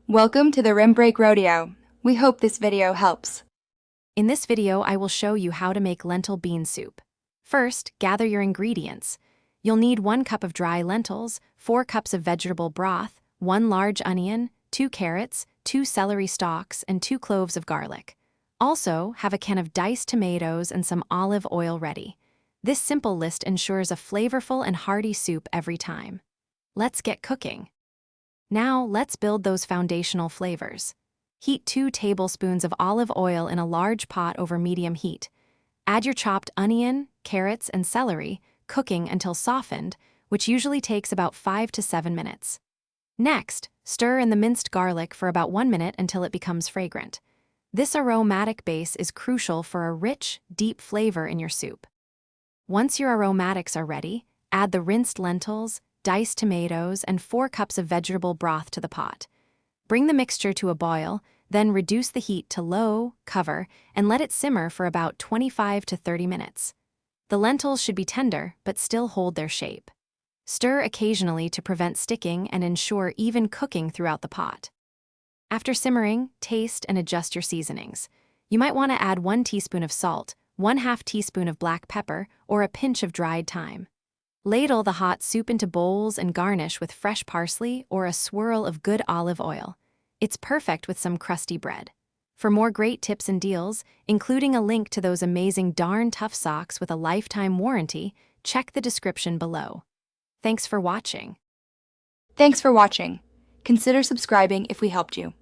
Welcome to the Rim Break Rodeo. We hope this video helps. In this video, I will show you how to make lentil bean soup. First, gather your ingredients. You'll need 1 cup of dry lentils, 4 cups of vegetable broth, 1 large onion, 2 carrots, 2 celery stalks, and 2 cloves of garlic. Also, have a can of diced tomatoes and some olive oil ready. This simple list ensures a flavorful and hearty soup every time. Let's get cooking. Now, let's build those foundational flavors. Heat 2 tablespoons of olive oil in a large pot over medium heat. Add your chopped onion, carrots, and celery, cooking until softened, which usually takes about 5 to 7 minutes. Next, stir in the minced garlic for about 1 minute until it becomes fragrant. This aromatic base is crucial for a rich, deep flavor in your soup. Once your aromatics are ready, add the rinsed lentils, diced tomatoes, and 4 cups of vegetable broth to the pot. Bring the mixture to a boil, then reduce the heat to low, cover, and let it simmer for about 25 to 30 minutes. The lentils should be tender, but still hold their shape. Stir occasionally to prevent sticking and ensure even cooking throughout the pot. After simmering, taste and adjust your seasonings. You might want to add 1 teaspoon of salt, 1/2 teaspoon of black pepper, or a pinch of dried thyme. Ladle the hot soup into bowls and garnish with fresh parsley or a swirl of good olive oil. It's perfect with some crusty bread. For more great tips and deals, including a link to those amazing darn tough socks with a lifetime warranty, check the description below. Thanks for watching. Thanks for watching. Consider subscribing if we helped you.